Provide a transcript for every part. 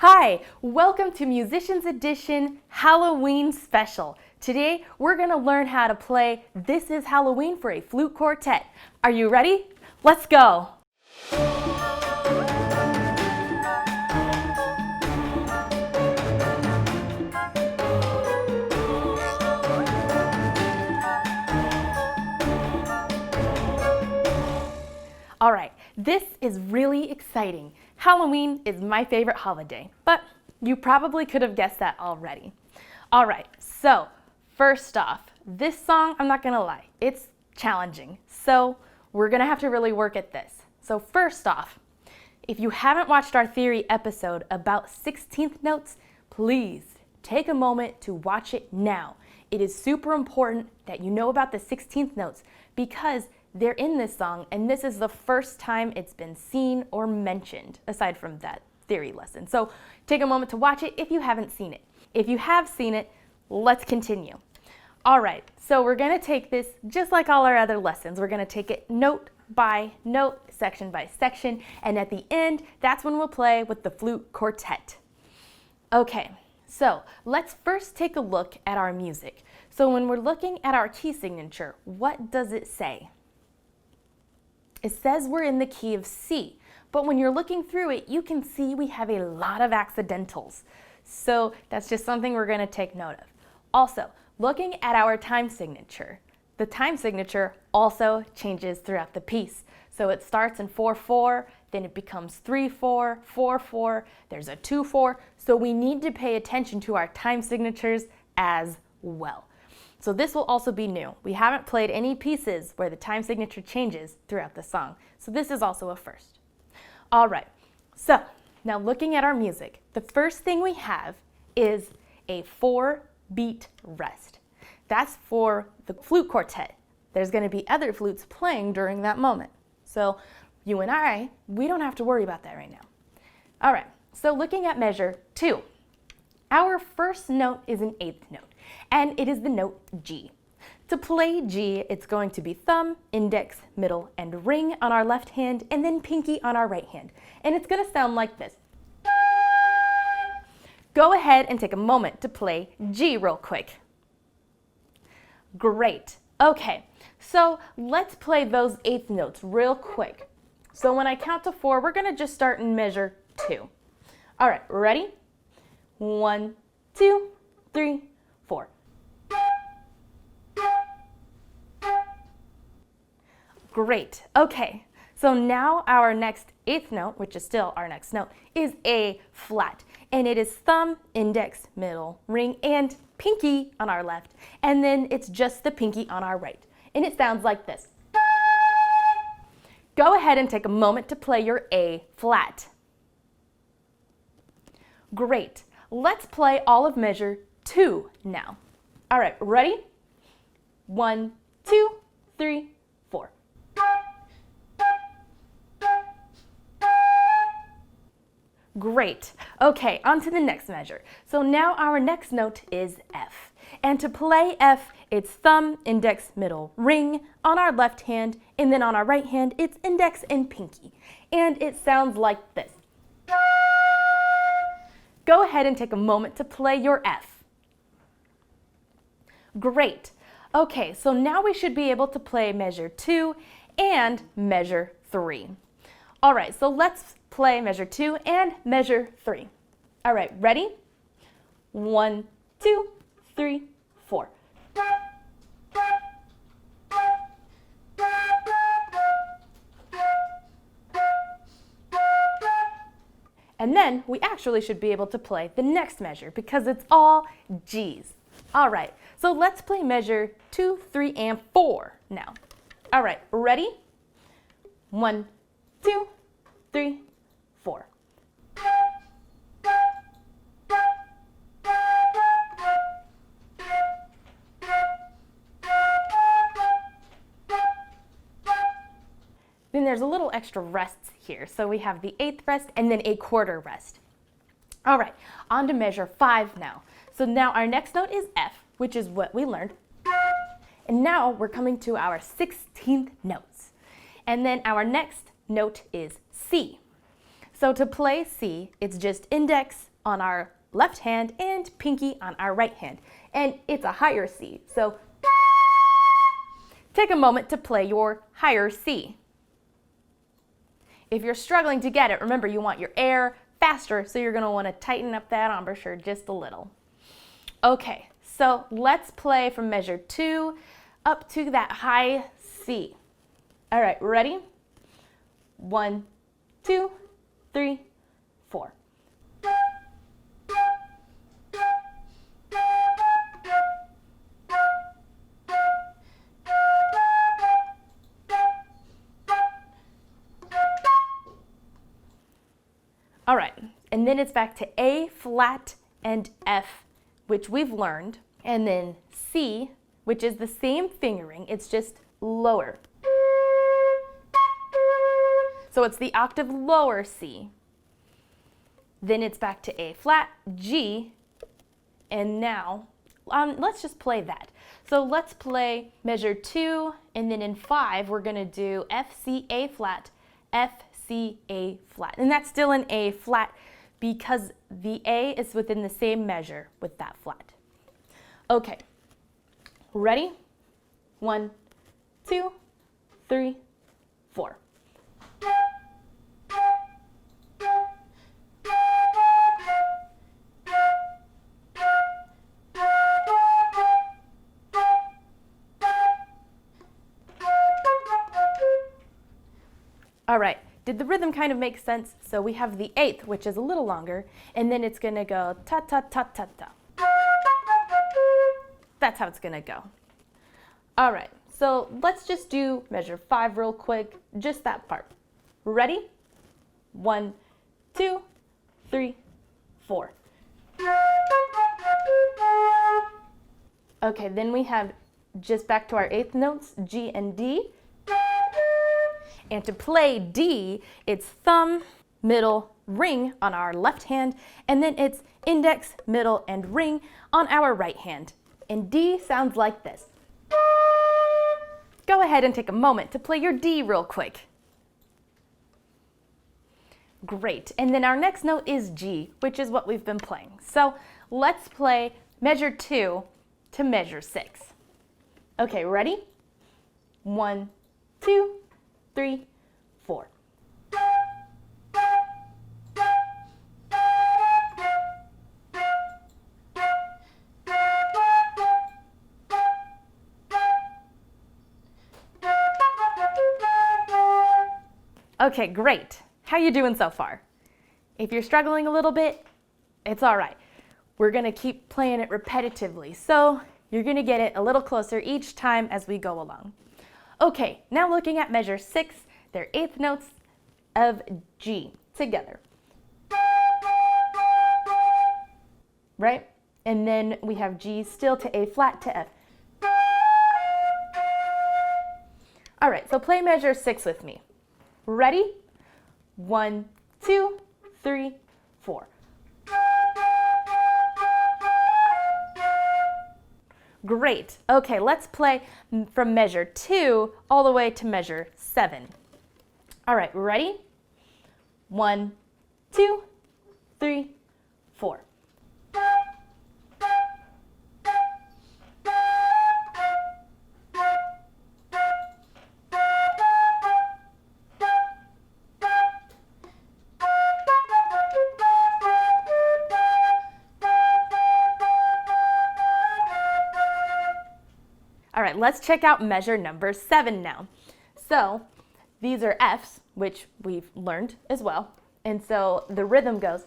Hi, welcome to Musicians Edition Halloween Special. Today we're going to learn how to play This Is Halloween for a Flute Quartet. Are you ready? Let's go! All right, this is really exciting. Halloween is my favorite holiday, but you probably could have guessed that already. All right, so first off, this song, I'm not gonna lie, it's challenging. So we're gonna have to really work at this. So first off, if you haven't watched our theory episode about 16th notes, please take a moment to watch it now. It is super important that you know about the 16th notes because they're in this song, and this is the first time it's been seen or mentioned, aside from that theory lesson. So take a moment to watch it if you haven't seen it. If you have seen it, let's continue. All right, so we're gonna take this just like all our other lessons. We're gonna take it note by note, section by section, and at the end, that's when we'll play with the Flute Quartet. Okay, so let's first take a look at our music. So when we're looking at our key signature, what does it say? It says we're in the key of C, but when you're looking through it, you can see we have a lot of accidentals. So that's just something we're gonna take note of. Also, looking at our time signature, the time signature also changes throughout the piece. So it starts in 4/4, then it becomes 3/4, 4/4, there's a 2/4, so we need to pay attention to our time signatures as well. So this will also be new. We haven't played any pieces where the time signature changes throughout the song. So this is also a first. All right, so now looking at our music, the first thing we have is a 4-beat rest. That's for the flute quartet. There's gonna be other flutes playing during that moment. So you and I, we don't have to worry about that right now. All right, so looking at measure 2, our first note is an 8th note, and it is the note G. To play G, it's going to be thumb, index, middle, and ring on our left hand, and then pinky on our right hand. And it's gonna sound like this. Go ahead and take a moment to play G real quick. Great. Okay, so let's play those 8th notes real quick. So when I count to 4, we're gonna just start in measure 2. All right, ready? 1, 2, 3, 4. Great. Okay, so now our next 8th note, which is still our next note, is A flat. And it is thumb, index, middle, ring, and pinky on our left. And then it's just the pinky on our right. And it sounds like this. Go ahead and take a moment to play your A flat. Great. Let's play all of measure 2 now. All right, ready? 1, 2, 3, 4. Great. Okay, on to the next measure. So now our next note is F. And to play F, it's thumb, index, middle, ring on our left hand, and then on our right hand, it's index and pinky. And it sounds like this. Go ahead and take a moment to play your F. Great. Okay, so now we should be able to play measure 2 and measure 3. All right, so let's play measure 2 and measure 3. All right, ready? 1, 2, 3, 4. And then we actually should be able to play the next measure because it's all G's. All right, so let's play measure 2, 3, and 4 now. All right, ready? 1, 2, 3, 4. Then there's a little extra rests here. So we have the 8th rest and then a quarter rest. All right, on to measure 5 now. So now our next note is F, which is what we learned. And now we're coming to our 16th notes. And then our next note is C. So to play C, it's just index, on our left hand and pinky on our right hand. And it's a higher C. So take a moment to play your higher C. If you're struggling to get it, remember you want your air faster, so you're going to want to tighten up that embouchure just a little. Okay, so let's play from measure 2 up to that high C. All right, ready? 1, 2, 3, 4. All right, and then it's back to A flat and F, which we've learned, and then C, which is the same fingering, it's just lower. So it's the octave lower C. Then it's back to A flat, G, and now let's just play that. So let's play measure 2, and then in 5 we're going to do F, C, A flat, F, C, A flat. And that's still an A flat because the A is within the same measure with that flat. Okay, ready? 1, 2, 3, 4. All right, did the rhythm kind of make sense? So we have the 8th, which is a little longer, and then it's gonna go ta ta ta ta ta. That's how it's gonna go. All right, so let's just do measure 5 real quick, just that part. Ready? 1, 2, 3, 4. Okay, then we have just back to our 8th notes, G and D. And to play D, it's thumb, middle, ring on our left hand, and then it's index, middle, and ring on our right hand. And D sounds like this. Go ahead and take a moment to play your D real quick. Great, and then our next note is G, which is what we've been playing. So let's play measure 2 to measure 6. Okay, ready? 1, 2, 3, 4. Okay, great. How you doing so far? If you're struggling a little bit, it's all right. We're gonna keep playing it repetitively, so you're gonna get it a little closer each time as we go along. Okay, now looking at measure 6, they're 8th notes of G together. Right? And then we have G still to A flat to F. All right, so play measure 6 with me. Ready? 1, 2, 3, 4. Great. Okay, let's play from measure 2 all the way to measure 7. All right, ready? 1, 2, 3, 4. All right, let's check out measure number 7 now. So these are Fs, which we've learned as well. And so the rhythm goes,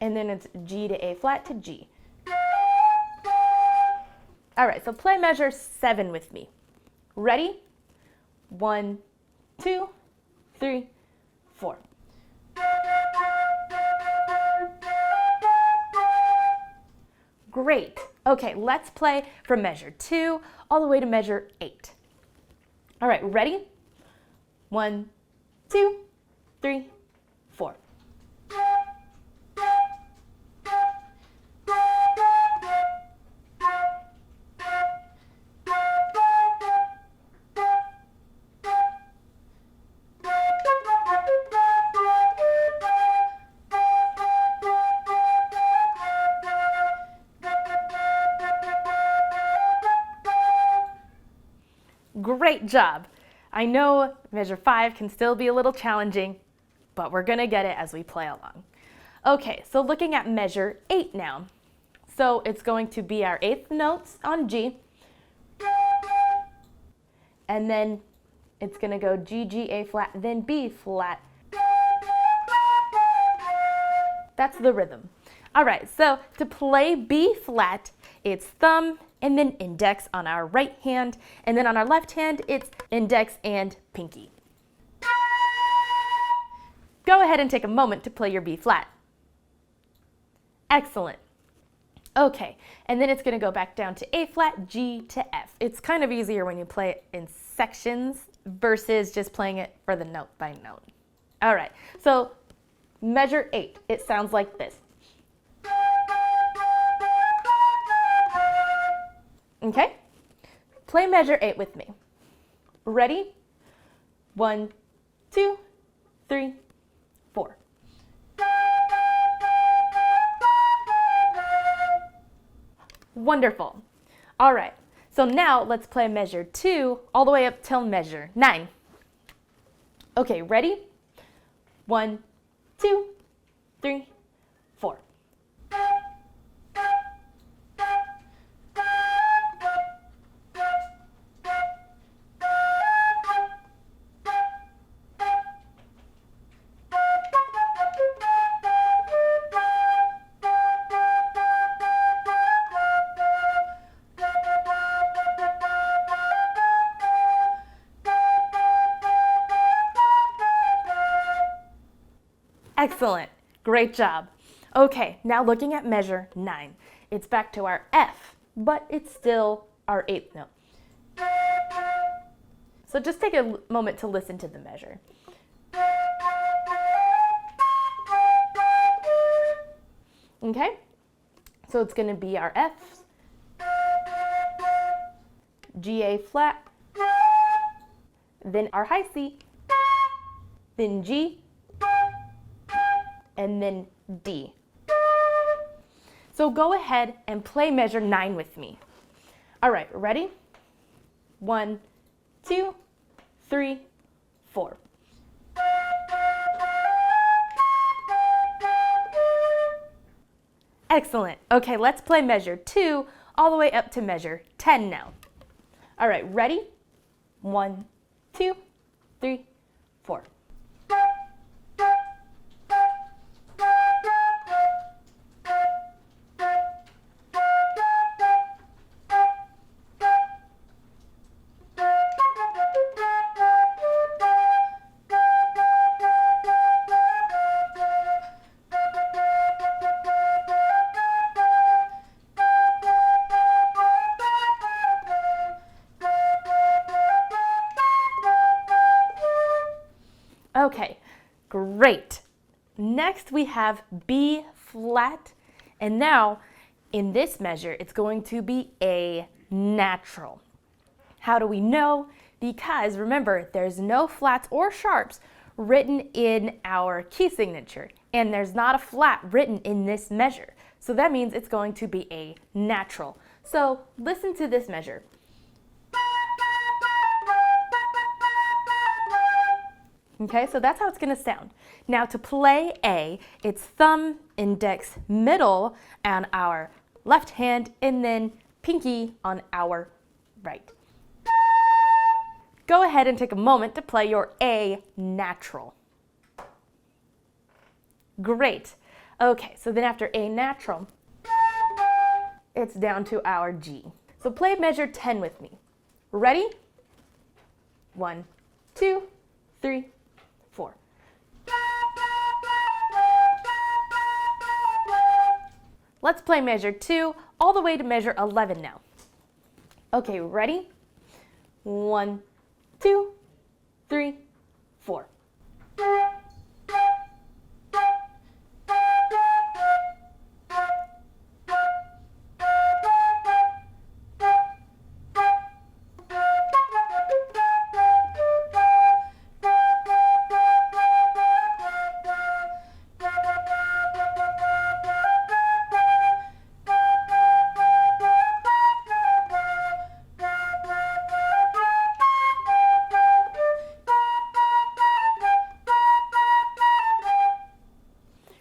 and then it's G to A flat to G. All right, so play measure 7 with me. Ready? 1, 2, 3, 4. Great. Okay, let's play from measure 2 all the way to measure 8. All right, ready? 1, 2, 3, 4. Great job. I know measure 5 can still be a little challenging, but we're gonna get it as we play along. Okay, so looking at measure 8 now. So it's going to be our 8th notes on G, and then it's gonna go G, G, A flat, then B flat. That's the rhythm. All right, so to play B flat, it's thumb and then index on our right hand, and then on our left hand, it's index and pinky. Go ahead and take a moment to play your B flat. Excellent. Okay, and then it's gonna go back down to A flat, G to F. It's kind of easier when you play it in sections versus just playing it for the note by note. All right, so measure 8, it sounds like this. Okay, play measure 8 with me. Ready? 1, 2, 3, 4. Wonderful. All right, so now let's play measure 2 all the way up till measure 9. Okay, ready? 1, 2, 3, 4. Excellent. Great job. Okay, now looking at measure 9. It's back to our F, but it's still our 8th note. So just take a moment to listen to the measure. Okay, so it's going to be our F, G, A flat, then our high C, then G, and then D. So go ahead and play measure 9 with me. All right, ready? 1, 2, 3, 4. Excellent. Okay, let's play measure 2 all the way up to measure 10 now. All right, ready? 1, 2, 3, 4. Okay, great. Next we have B flat, and now in this measure it's going to be A natural. How do we know? Because remember, there's no flats or sharps written in our key signature, and there's not a flat written in this measure. So that means it's going to be A natural. So listen to this measure. Okay, so that's how it's going to sound. Now to play A, it's thumb, index, middle on our left hand, and then pinky on our right. Go ahead and take a moment to play your A natural. Great. Okay, so then after A natural, it's down to our G. So play measure 10 with me. Ready? 1, 2, 3, 4. Let's play measure 2 all the way to measure 11 now. Okay, ready? 1, 2, 3, 4.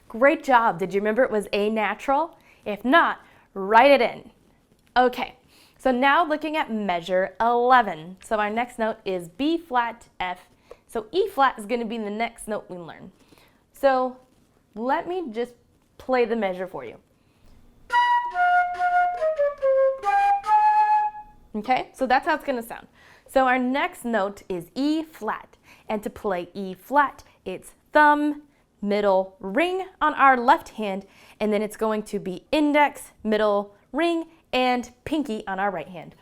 Great job. Did you remember it was A natural? If not, write it in. Okay, so now looking at measure 11. So our next note is B flat, F. So E flat is going to be the next note we learn. So let me just play the measure for you. Okay, so that's how it's going to sound. So our next note is E flat. And to play E flat, it's thumb, middle, ring on our left hand, and then it's going to be index, middle, ring, and pinky on our right hand.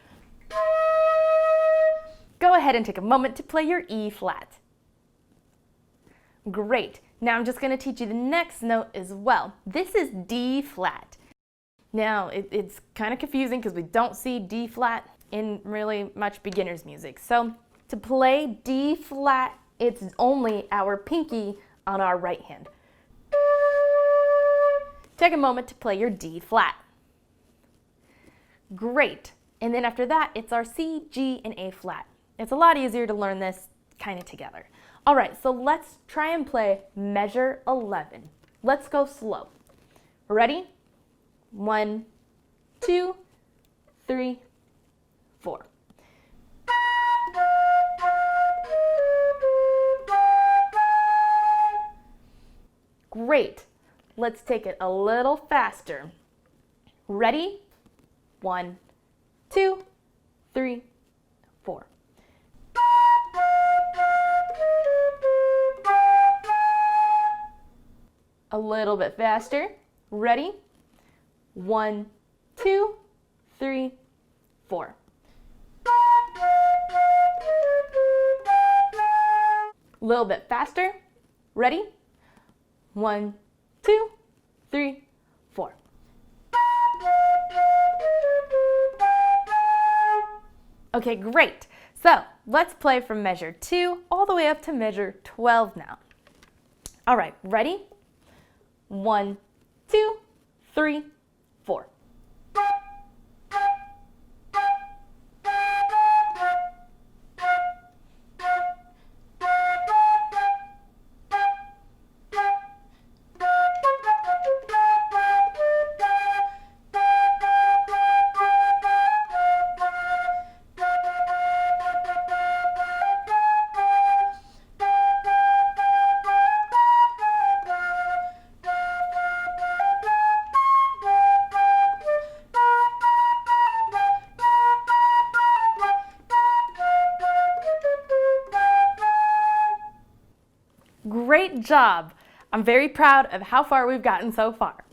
Go ahead and take a moment to play your E flat. Great. Now I'm just going to teach you the next note as well. This is D flat. Now it's kind of confusing because we don't see D flat in really much beginner's music. So to play D flat, it's only our pinky on our right hand. Take a moment to play your D flat. Great. And then after that, it's our C, G, and A flat. It's a lot easier to learn this kind of together. All right, so let's try and play measure 11. Let's go slow. Ready? 1, 2, 3, 4. Great. Let's take it a little faster. Ready? 1, 2, 3, 4. A little bit faster. Ready? 1, 2, 3, 4. A little bit faster. Ready? 1, 2, 3, 4. Okay, great. So let's play from measure 2 all the way up to measure 12 now. All right, ready? 1, 2, 3, 4. Great job! I'm very proud of how far we've gotten so far.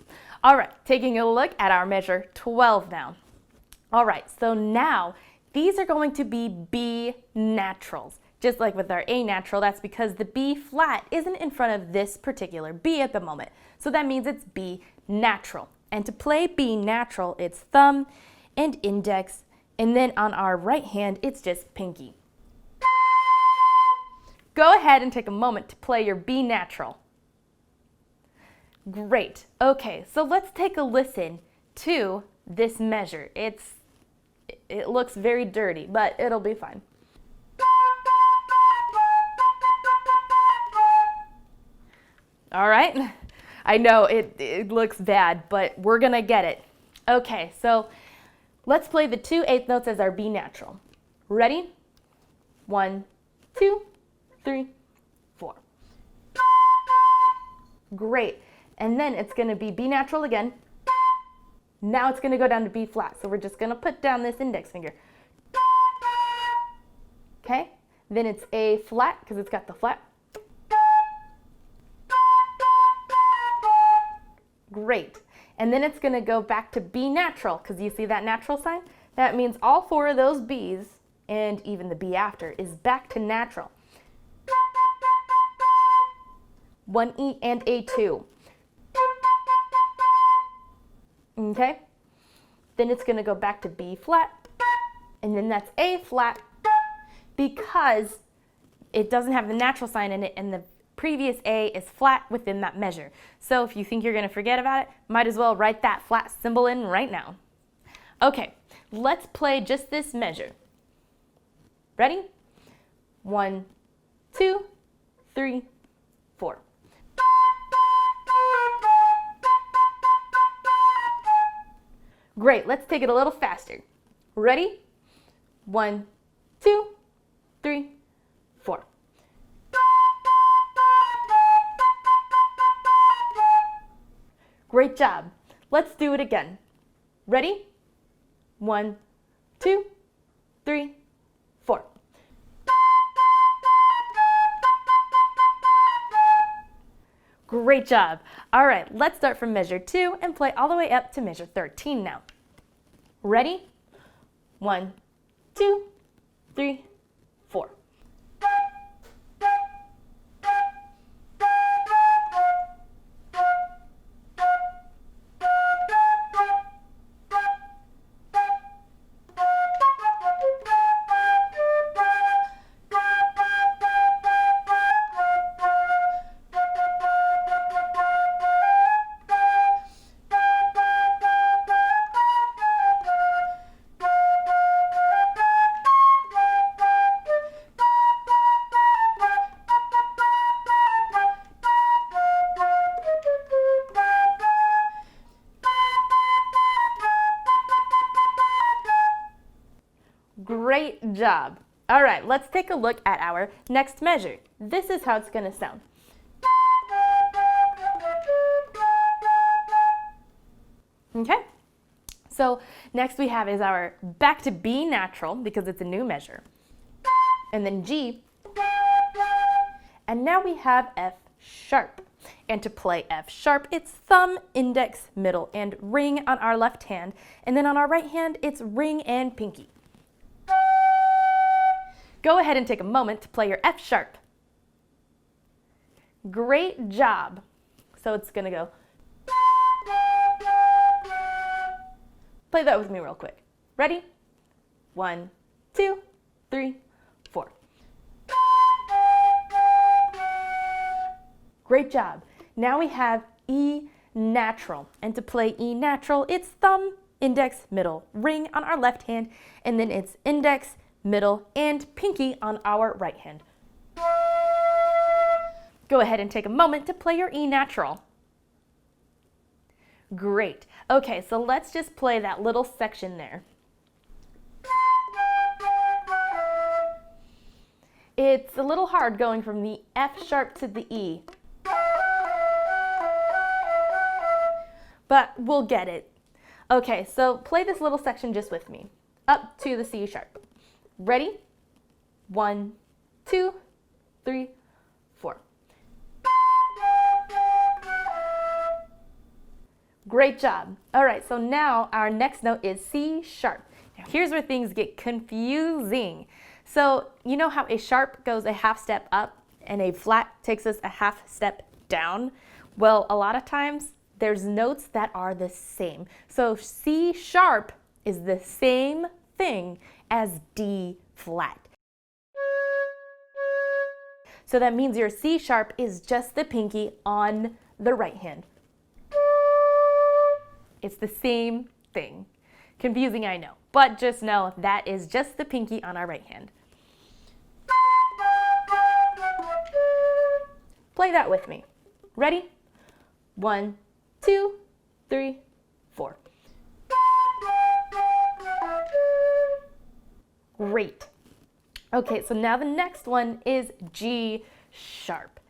All right, taking a look at our measure 12 now. All right, so now these are going to be B naturals. Just like with our A natural, that's because the B flat isn't in front of this particular B at the moment. So that means it's B natural. And to play B natural, it's thumb and index, and then on our right hand, it's just pinky. Go ahead and take a moment to play your B natural. Great. Okay, so let's take a listen to this measure. It looks very dirty, but it'll be fine. All right, I know it looks bad, but we're gonna get it. Okay, so let's play the 2/8 notes as our B natural. Ready? 1, 2, 3, 4. Great. And then it's going to be B natural again. Now it's going to go down to B flat. So we're just going to put down this index finger. Okay. Then it's A flat because it's got the flat. Great. And then it's going to go back to B natural because you see that natural sign? That means all 4 of those B's and even the B after is back to natural. 1 E and A2. Okay? Then it's going to go back to B flat, and then that's A flat because it doesn't have the natural sign in it, and the previous A is flat within that measure. So if you think you're going to forget about it, might as well write that flat symbol in right now. Okay, let's play just this measure. Ready? 1, 2, 3, 4. Great, let's take it a little faster. Ready? 1, 2, 3, 4. Great job. Let's do it again. Ready? 1, 2, 3, 4. Great job. All right, let's start from measure 2 and play all the way up to measure 13 now. Ready? 1, 2, 3, 4. Great job. All right, let's take a look at our next measure. This is how it's going to sound. Okay, so next we have is our back to B natural because it's a new measure. And then G. And now we have F sharp. And to play F sharp, it's thumb, index, middle, and ring on our left hand. And then on our right hand, it's ring and pinky. Go ahead and take a moment to play your F sharp. Great job. So it's going to go. Play that with me real quick. Ready? 1, 2, 3, 4. Great job. Now we have E natural. And to play E natural, it's thumb, index, middle, ring on our left hand, and then it's index, middle, and pinky on our right hand. Go ahead and take a moment to play your E natural. Great. Okay, so let's just play that little section there. It's a little hard going from the F sharp to the E, but we'll get it. Okay, so play this little section just with me, up to the C sharp. Ready? 1, 2, 3, 4. Great job. All right, so now our next note is C sharp. Now here's where things get confusing. So you know how a sharp goes a half step up and a flat takes us a half step down? Well, a lot of times there's notes that are the same. So C sharp is the same thing as D flat. So that means your C sharp is just the pinky on the right hand. It's the same thing. Confusing, I know, but just know that is just the pinky on our right hand. Play that with me. Ready? 1, 2, 3, 4. Great. Okay, so now the next one is G sharp.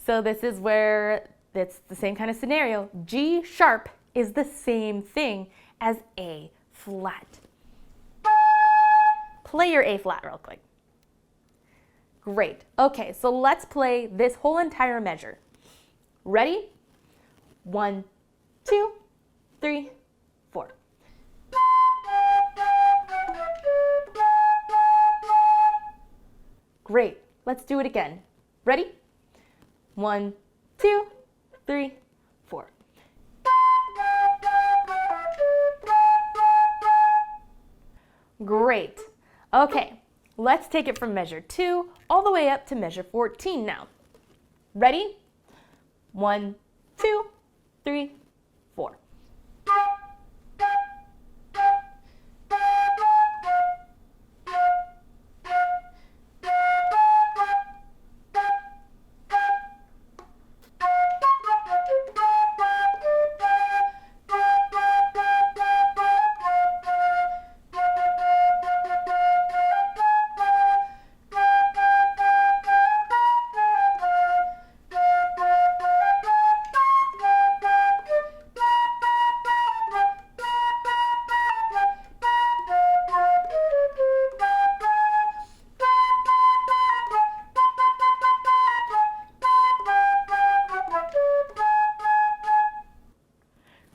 So this is where it's the same kind of scenario. G sharp is the same thing as A flat. Play your A flat real quick. Great. Okay, so let's play this whole entire measure. Ready? 1, 2, 3, 4. Great. Let's do it again. Ready? 1, 2, 3, 4. Great. Okay, let's take it from measure 2 all the way up to measure 14 now. Ready? 1, 2, 3, 4.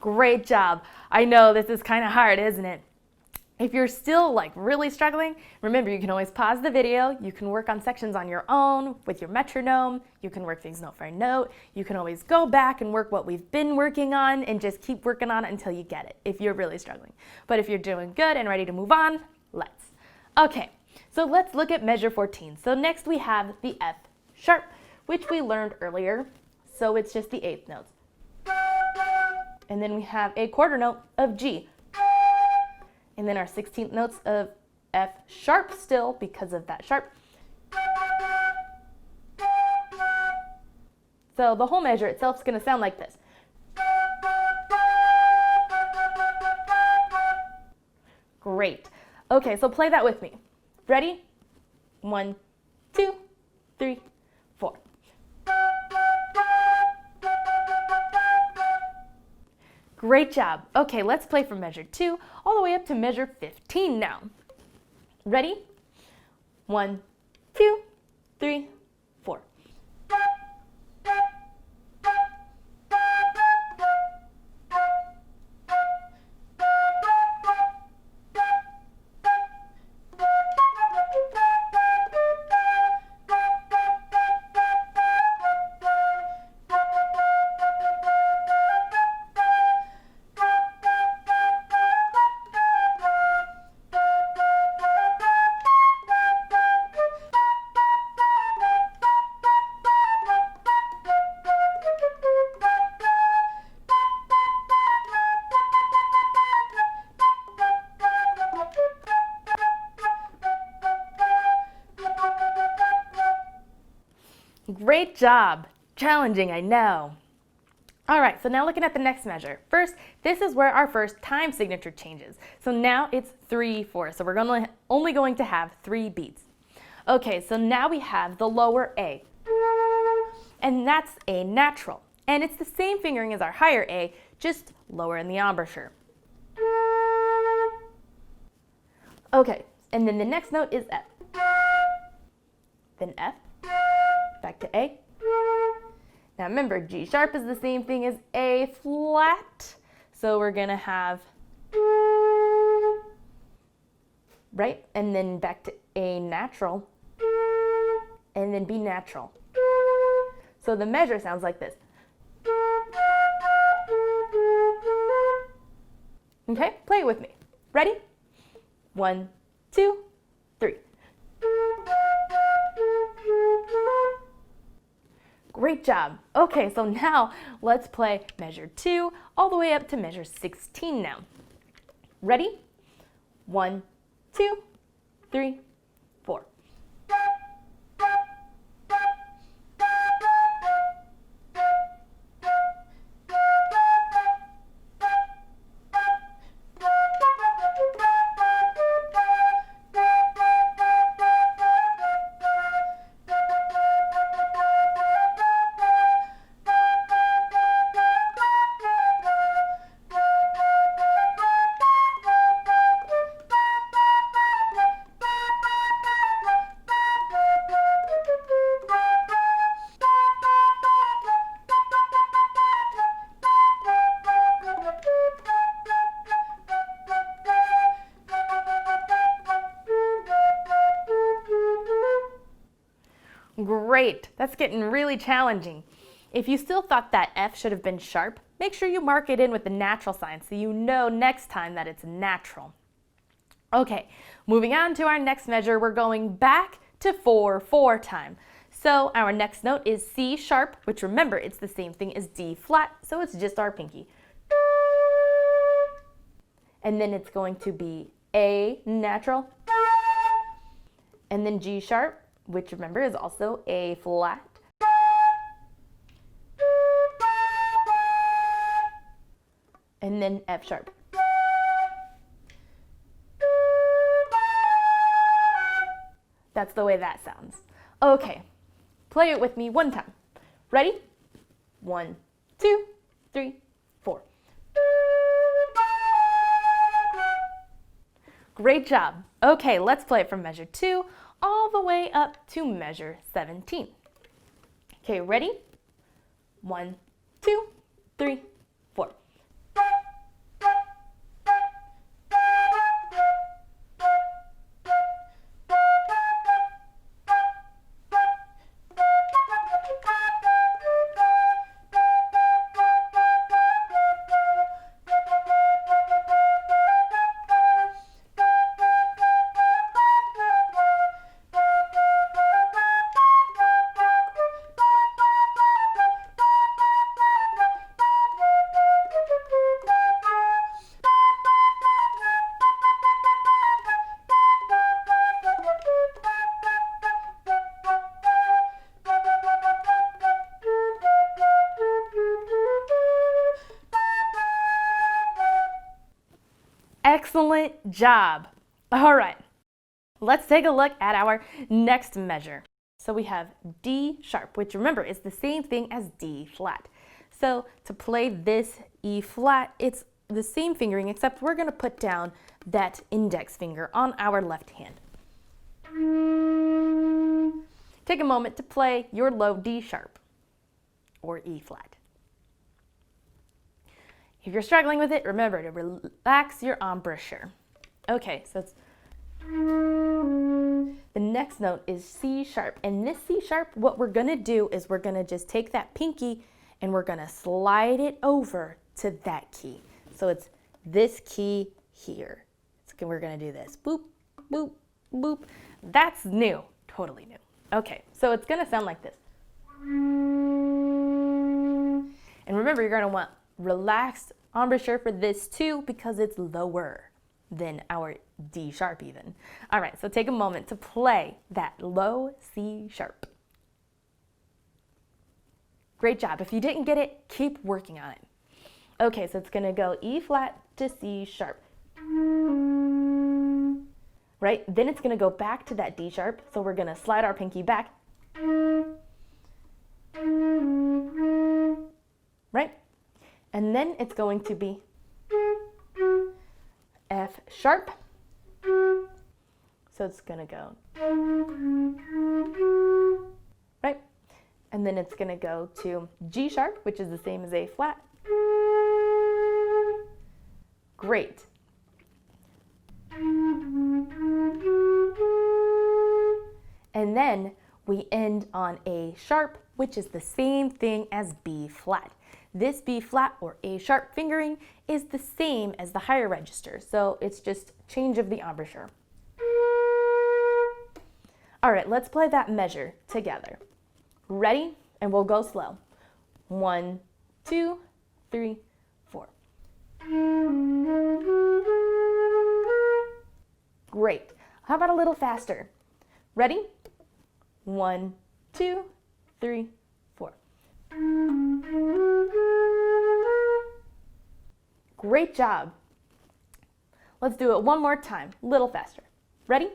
Great job. I know this is kind of hard, isn't it? If you're still like really struggling, remember you can always pause the video. You can work on sections on your own with your metronome. You can work things note for note. You can always go back and work what we've been working on and just keep working on it until you get it if you're really struggling. But if you're doing good and ready to move on, let's. Okay, so let's look at measure 14. So next we have the F sharp, which we learned earlier. So it's just the 8th notes. And then we have a quarter note of G. And then our 16th notes of F sharp still because of that sharp. So the whole measure itself is going to sound like this. Great. Okay, so play that with me. Ready? 1, 2, 3, 4. Great job. Okay, let's play from measure 2 all the way up to measure 15 now. Ready? 1, 2, 3, 4. Great job. Challenging, I know. All right, so now looking at the next measure. First, this is where our first time signature changes. So now it's 3/4. So we're only going to have 3 beats. Okay, so now we have the lower A. And that's A natural. And it's the same fingering as our higher A, just lower in the embouchure. Okay, and then the next note is F. Then F. Back to A. Now remember, G sharp is the same thing as A flat. So we're going to have, right? And then back to A natural. And then B natural. So the measure sounds like this. Okay, play it with me. Ready? 1, 2, 3. Great job. Okay, so now let's play measure 2 all the way up to measure 16 now. Ready? 1, 2, 3, 4. Great, that's getting really challenging. If you still thought that F should have been sharp, make sure you mark it in with the natural sign so you know next time that it's natural. Okay, moving on to our next measure, we're going back to 4/4 time. So our next note is C sharp, which remember, it's the same thing as D flat, so it's just our pinky. And then it's going to be A natural, and then G sharp, which remember is also A flat. And then F sharp. That's the way that sounds. Okay, play it with me one time. Ready? 1, 2, 3, 4. Great job. Okay, let's play it from measure 2 all the way up to measure 17. Okay, ready? 1, 2, 3, 4. Excellent job. All right, let's take a look at our next measure. So we have D sharp, which remember is the same thing as D flat. So to play this E flat, it's the same fingering, except we're going to put down that index finger on our left hand. Take a moment to play your low D sharp or E flat. If you're struggling with it, remember to relax your embouchure. Okay, so it's the next note is C sharp, and this C sharp, what we're gonna do is we're gonna just take that pinky and we're gonna slide it over to that key. So it's this key here. We're gonna do this, boop, boop, boop. That's new, totally new. Okay, so it's gonna sound like this. And remember, you're gonna want relaxed embouchure for this too, because it's lower than our D sharp even. All right, so take a moment to play that low C sharp. Great job. If you didn't get it, keep working on it. Okay, so it's gonna go E flat to C sharp. Right, then it's gonna go back to that D sharp, so we're gonna slide our pinky back. Right, and then it's going to be F sharp. So it's gonna go, right? And then it's gonna go to G sharp, which is the same as A flat. Great. And then we end on A sharp, which is the same thing as B flat. This B flat or A sharp fingering is the same as the higher register, so it's just change of the embouchure. All right, let's play that measure together. Ready? And we'll go slow. 1, 2, 3, 4. Great. How about a little faster? Ready? 1, 2, 3, 4. Great job. Let's do it one more time, a little faster. Ready?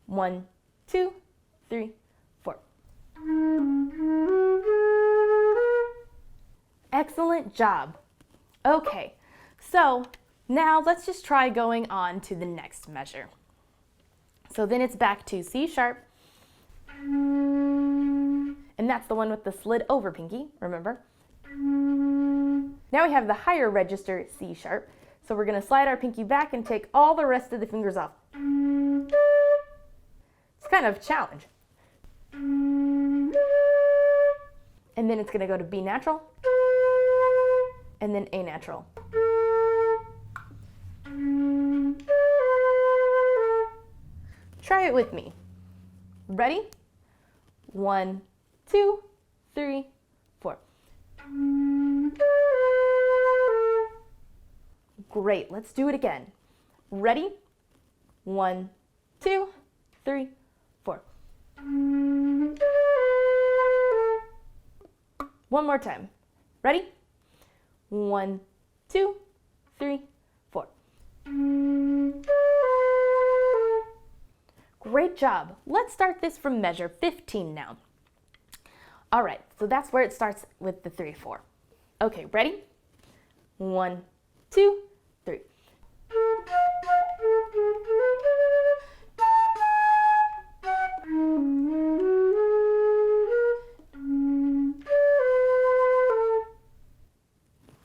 1, 2, 3, 4. Excellent job. Okay, so now let's just try going on to the next measure. So then it's back to C sharp, and that's the one with the slid over pinky, remember? Now we have the higher register C sharp, so we're gonna slide our pinky back and take all the rest of the fingers off. It's kind of a challenge. And then it's gonna go to B natural, and then A natural. Try it with me. Ready? 1, 2, 3, 4. Great, let's do it again. Ready? 1, 2, 3, 4. One more time. Ready? 1, 2, 3, 4. Great job. Let's start this from measure 15 now. All right, so that's where it starts with the 3, 4. Okay, ready? 1, 2, 3.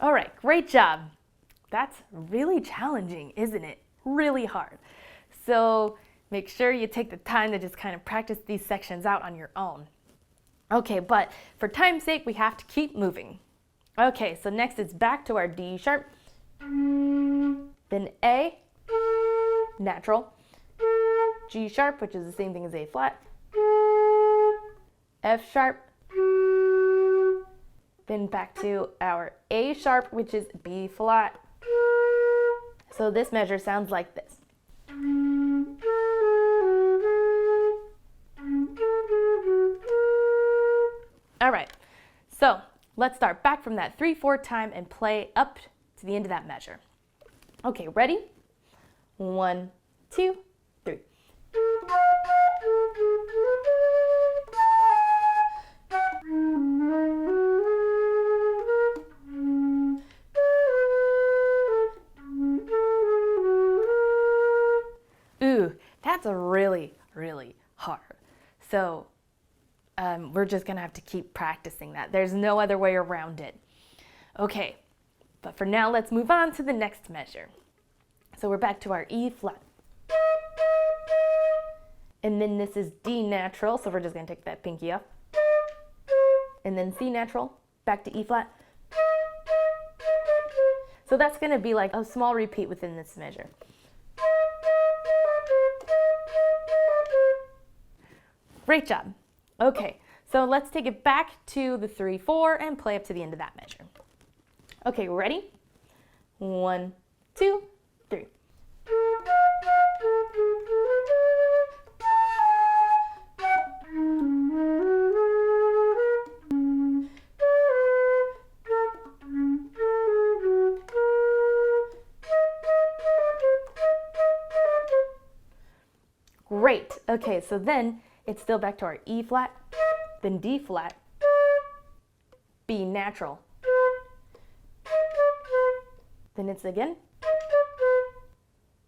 All right, great job. That's really challenging, isn't it? Really hard. So make sure you take the time to just kind of practice these sections out on your own. Okay, but for time's sake, we have to keep moving. Okay, so next it's back to our D sharp, then A, natural, G sharp, which is the same thing as A flat, F sharp, then back to our A sharp, which is B flat. So this measure sounds like this. All right, so let's start back from that 3, 4 time and play up to the end of that measure. Okay, ready? 1, 2, 3. Ooh, that's really, really hard. So we're just gonna have to keep practicing that. There's no other way around it. Okay, but for now, let's move on to the next measure. So we're back to our E flat. And then this is D natural, so we're just gonna take that pinky off. And then C natural, back to E flat. So that's gonna be like a small repeat within this measure. Great job. Okay, so let's take it back to the 3, 4 and play up to the end of that measure. Okay, ready? 1, 2, 3. Great. Okay, so then it's still back to our E flat, then D flat, B natural. Then it's again,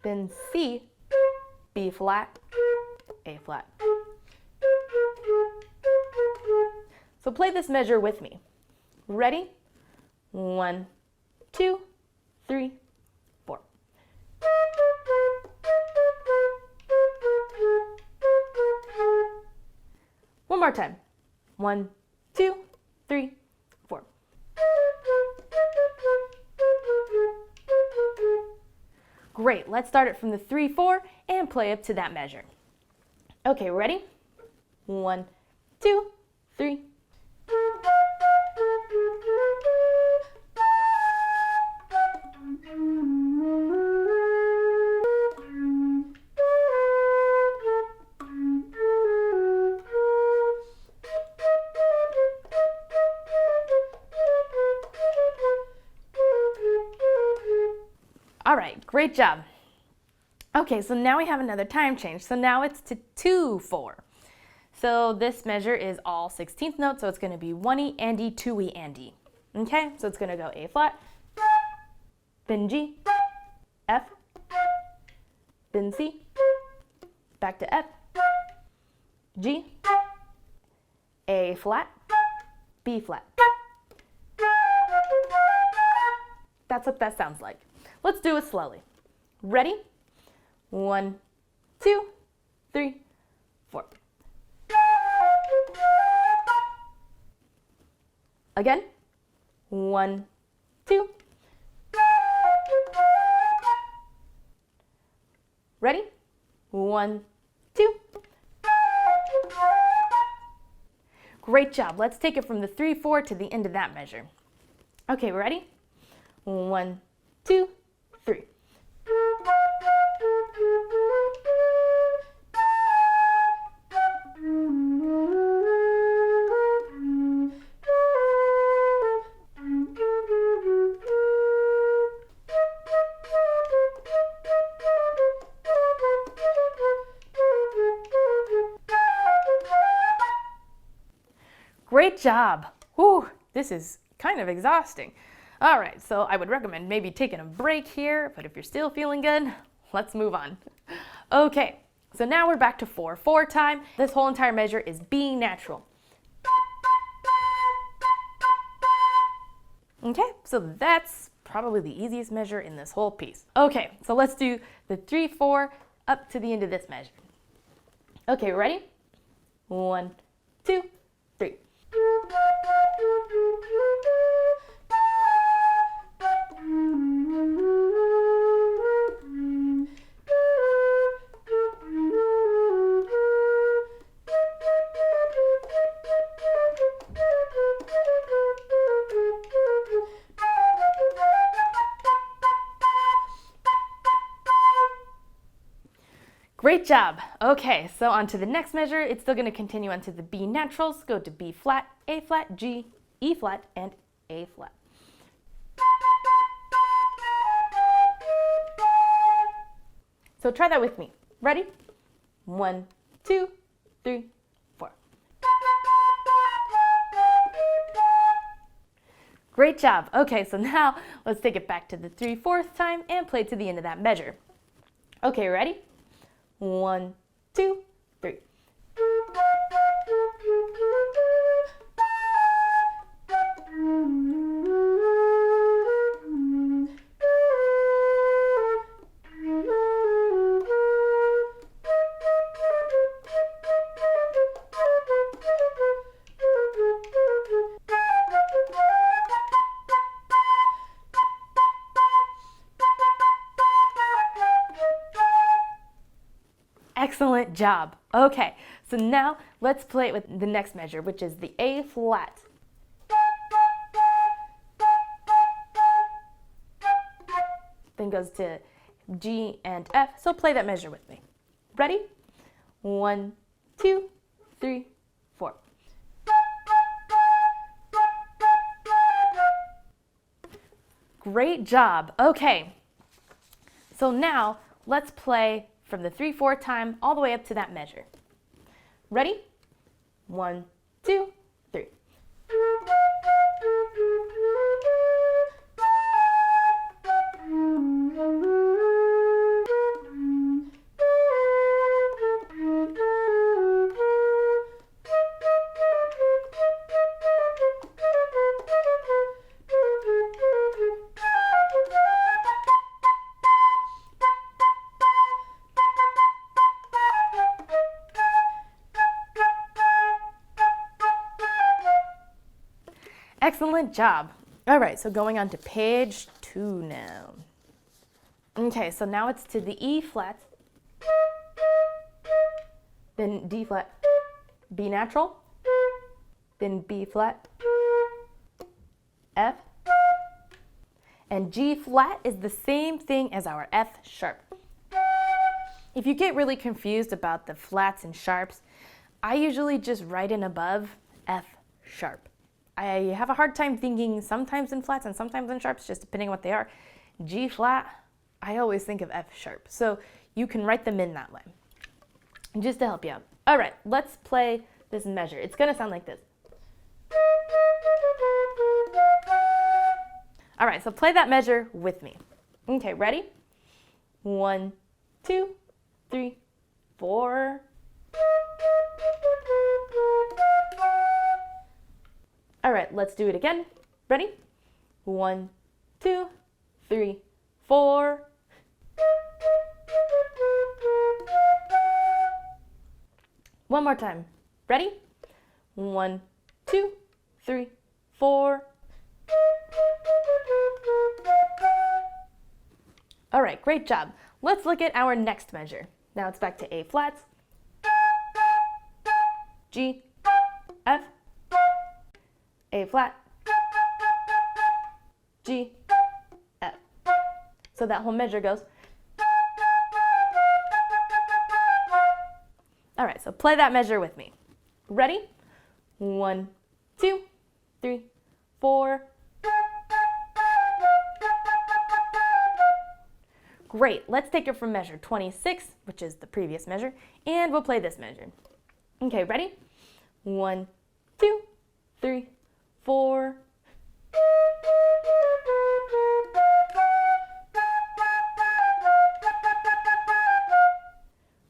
then C, B flat, A flat. So play this measure with me. Ready? 1, 2, 3, 4. One more time. 1, 2, 3, 4. Great, let's start it from the 3, 4 and play up to that measure. Okay, ready? 1, 2, 3. All right, great job. Okay, so now we have another time change. So now it's to 2, 4. So this measure is all 16th notes, so it's going to be 1E and E, 2E and E. Okay, so it's going to go A flat, then G, F, then C, back to F, G, A flat, B flat. That's what that sounds like. Let's do it slowly. Ready? 1, 2, 3, 4. Again. 1, 2. Ready? 1, 2. Great job. Let's take it from the 3, 4 to the end of that measure. Okay, ready? 1, 2, 3. Great job. Whew, this is kind of exhausting. All right, so I would recommend maybe taking a break here, but if you're still feeling good, let's move on. Okay, so now we're back to 4, 4 time. This whole entire measure is B natural. Okay, so that's probably the easiest measure in this whole piece. Okay, so let's do the 3, 4 up to the end of this measure. Okay, ready? 1, 2, 3. Great job. Okay, so on to the next measure. It's still going to continue on to the B naturals. Go to B flat, A flat, G, E flat, and A flat. So try that with me. Ready? 1, 2, 3, 4. Great job. Okay, so now let's take it back to the 3/4 time and play to the end of that measure. Okay, ready? 1, 2, 3. Excellent job. Okay, so now let's play it with the next measure, which is the A flat. Then goes to G and F, so play that measure with me. Ready? 1, 2, 3, 4. Great job. Okay, so now let's play from the 3/4 time all the way up to that measure. Ready? 1, 2, 3. Excellent job. All right, so going on to page 2 now. Okay, so now it's to the E flat, then D flat, B natural, then B flat, F, and G flat is the same thing as our F sharp. If you get really confused about the flats and sharps, I usually just write in above F sharp. I have a hard time thinking sometimes in flats and sometimes in sharps, just depending on what they are. G flat, I always think of F sharp. So you can write them in that way, just to help you out. All right, let's play this measure. It's gonna sound like this. All right, so play that measure with me. Okay, ready? 1, 2, 3, 4. All right, let's do it again. Ready? 1, 2, 3, 4. One more time. Ready? 1, 2, 3, 4. All right, great job. Let's look at our next measure. Now it's back to A flats, G, F, A flat, G, F. So that whole measure goes. All right, so play that measure with me. Ready? 1, 2, 3, 4. Great, let's take it from measure 26, which is the previous measure, and we'll play this measure. Okay, ready? 1, 2, 3, 4.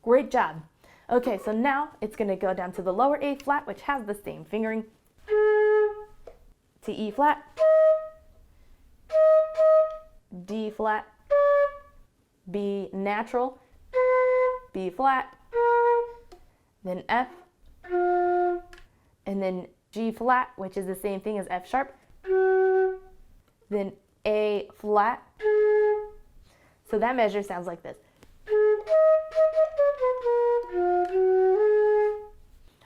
Great job. Okay, so now it's going to go down to the lower A flat, which has the same fingering, to E flat, D flat, B natural, B flat, then F, and then G flat, which is the same thing as F sharp, then A flat. So that measure sounds like this.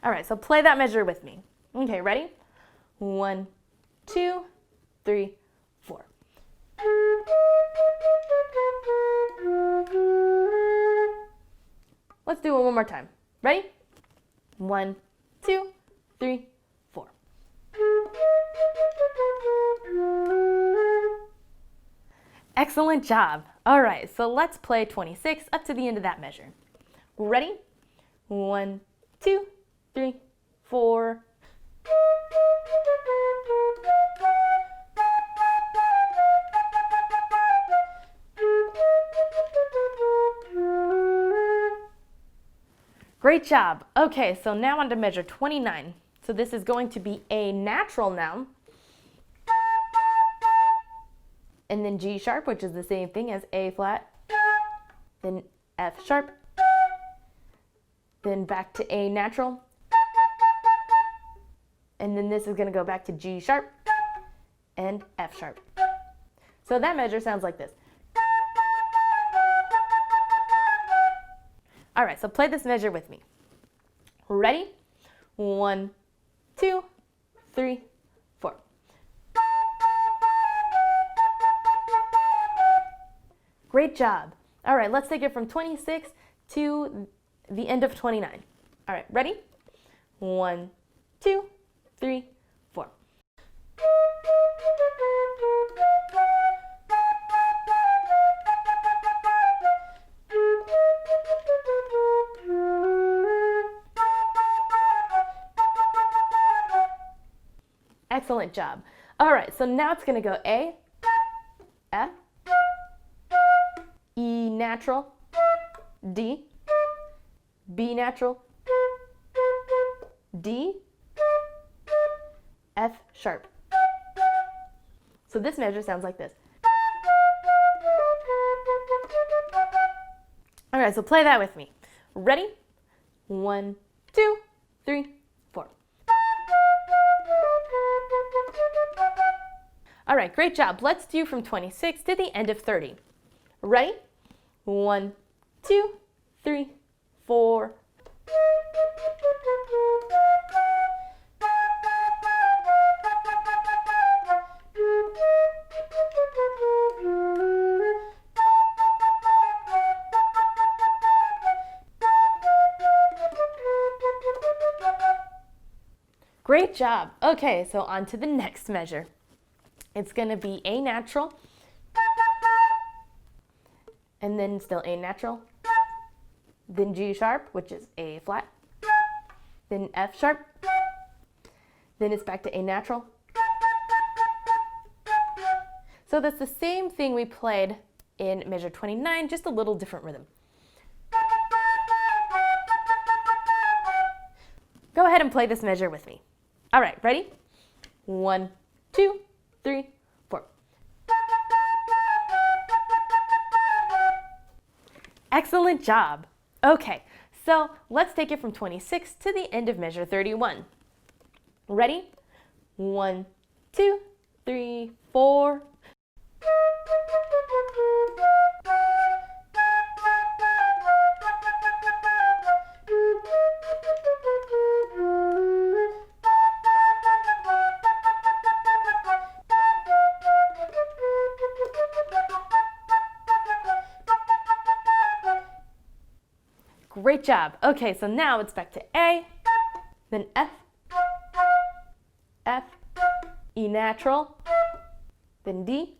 All right, so play that measure with me. Okay, ready? 1, 2, 3, 4. Let's do it one more time. Ready? 1, 2, 3, 4. Excellent job. All right, so let's play 26 up to the end of that measure. Ready? 1, 2, 3, 4. Great job. Okay, so now on to measure 29. So this is going to be A natural now, and then G sharp, which is the same thing as A flat, then F sharp, then back to A natural, and then this is going to go back to G sharp and F sharp. So that measure sounds like this. All right, so play this measure with me. Ready? 1, 2, 3, 4. Great job. All right, let's take it from 26 to the end of 29. All right, ready? 1, 2, 3, 4. Excellent job. All right, so now it's going to go A, F, E natural, D, B natural, D, F sharp. So this measure sounds like this. All right, so play that with me. Ready? 1, 2, 3, 4. All right, great job. Let's do from 26 to the end of 30. Ready? 1, 2, 3, 4. Great job. Okay, so on to the next measure. It's going to be A natural, and then still A natural, then G sharp, which is A flat, then F sharp, then it's back to A natural. So that's the same thing we played in measure 29, just a little different rhythm. Go ahead and play this measure with me. All right, ready? 1, 2, 3, 4. Excellent job. Okay, so let's take it from 26 to the end of measure 31. Ready? 1, 2, 3, 4. Great job. Okay, so now it's back to A, then F, F, E natural, then D,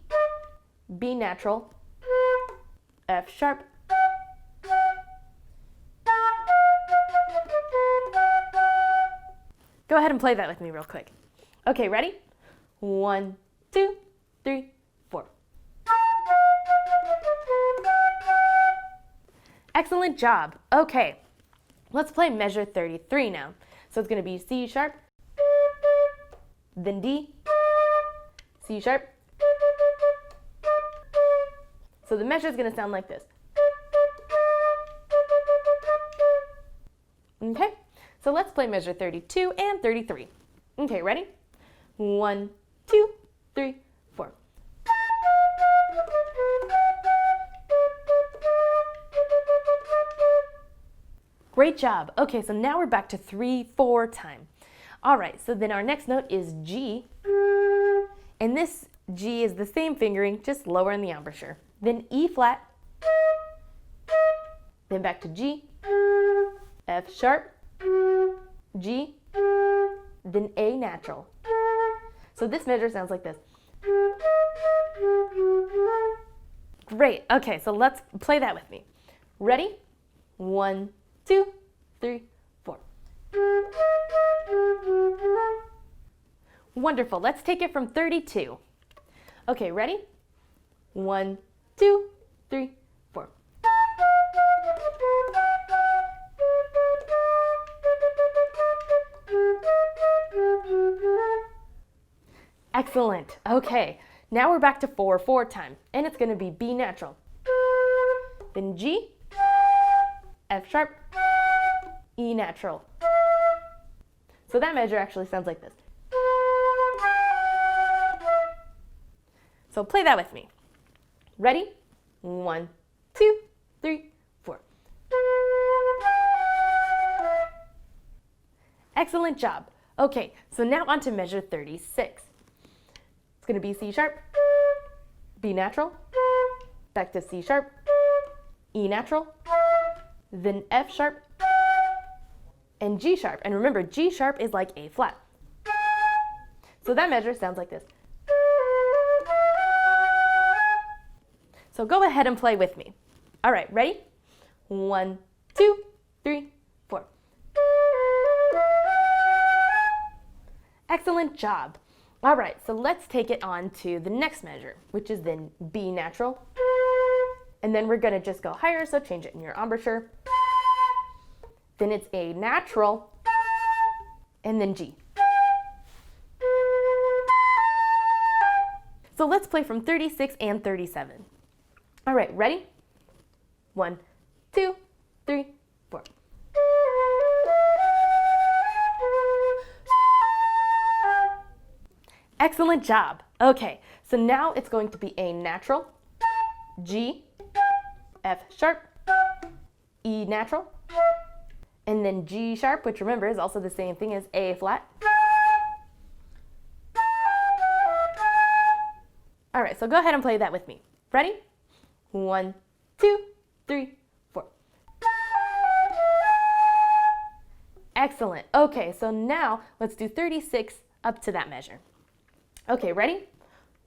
B natural, F sharp, go ahead and play that with me real quick. Okay, ready? 1, 2, 3, 4. Excellent job. Okay, let's play measure 33 now. So it's going to be C sharp, then D, C sharp. So the measure is going to sound like this. Okay, so let's play measure 32 and 33. Okay, ready? 1, 2, 3, 4. Great job. Okay, so now we're back to 3/4 time. All right, so then our next note is G, and this G is the same fingering, just lower in the embouchure. Then E flat, then back to G, F sharp, G, then A natural. So this measure sounds like this. Great. Okay, so let's play that with me. Ready? 1, 2, 3, 4. Wonderful. Let's take it from 32. Okay, ready? 1, 2, 3, 4. Excellent. Okay, now we're back to 4/4 time, and it's going to be B natural, then G, F sharp, E natural. So that measure actually sounds like this. So play that with me. Ready? 1, 2, 3, 4. Excellent job. Okay, so now on to measure 36. It's going to be C sharp, B natural, back to C sharp, E natural, then F sharp, and G sharp. And remember, G sharp is like A flat. So that measure sounds like this. So go ahead and play with me. All right, ready? 1, 2, 3, 4. Excellent job. All right, so let's take it on to the next measure, which is then B natural. And then we're going to just go higher, so change it in your embouchure. Then it's A natural, and then G. So let's play from 36 and 37. All right, ready? 1, 2, 3, 4. Excellent job. Okay, so now it's going to be A natural, G, F sharp, E natural, and then G sharp, which remember is also the same thing as A flat. All right, so go ahead and play that with me. Ready? 1, 2, 3, 4. Excellent. Okay, so now let's do 36 up to that measure. Okay, ready?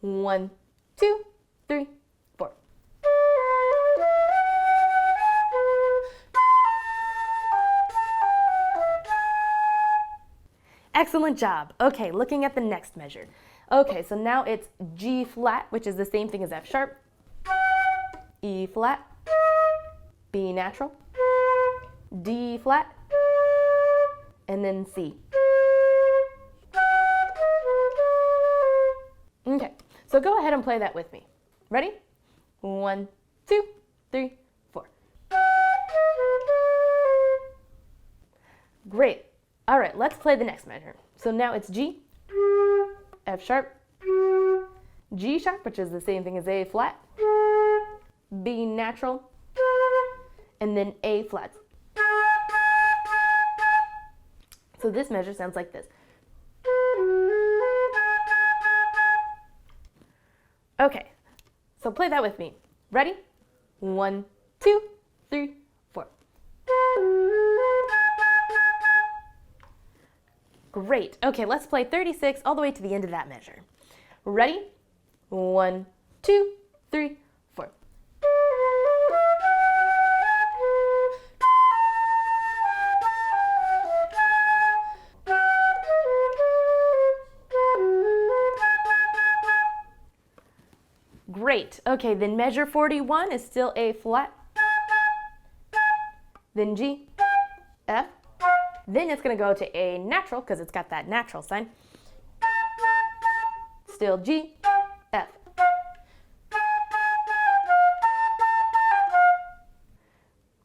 1, 2, 3, 4. Excellent job. Okay, looking at the next measure. Okay, so now it's G flat, which is the same thing as F sharp, E flat, B natural, D flat, and then C. Okay, so go ahead and play that with me. Ready? 1, 2, 3, 4. Great. All right, let's play the next measure. So now it's G, F sharp, G sharp, which is the same thing as A flat, B natural, and then A flat. So this measure sounds like this. Okay, so play that with me. Ready? 1, 2, 3, 4. Great. Okay, let's play 36 all the way to the end of that measure. Ready? 1, 2, 3, 4. Great. Okay, then measure 41 is still A flat, then G, F, then it's going to go to A natural because it's got that natural sign, still G, F.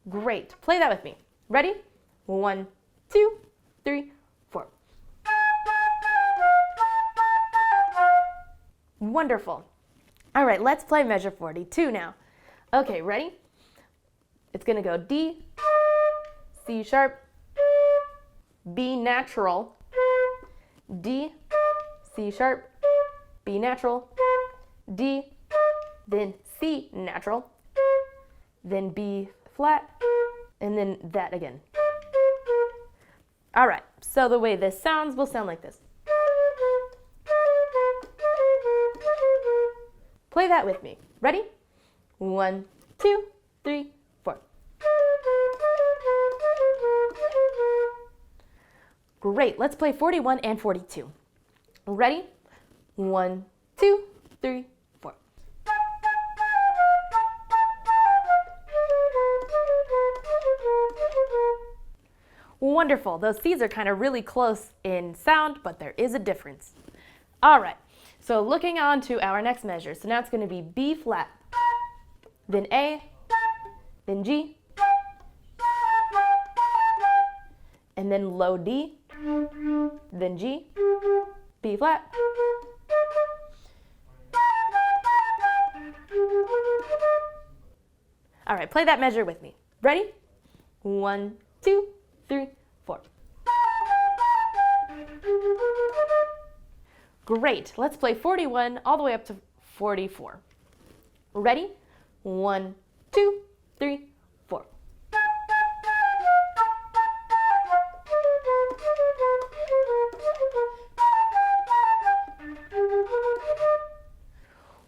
Great. Play that with me. Ready? 1, 2, 3, 4. Wonderful. All right, let's play measure 42 now. Okay, ready? It's going to go D, C sharp, B natural, D, C sharp, B natural, D, then C natural, then B flat, and then that again. All right, so the way this sounds will sound like this. Play that with me. Ready? 1, 2, 3, 4. Great, let's play 41 and 42. Ready? 1, 2, 3, 4. Wonderful. Those C's are kind of really close in sound, but there is a difference. All right, so looking on to our next measure. So now it's going to be B flat, then A, then G, and then low D, then G, B flat. All right, play that measure with me. Ready? 1, 2, 3, 4. Great. Let's play 41 all the way up to 44. Ready? 1, 2, 3, 4.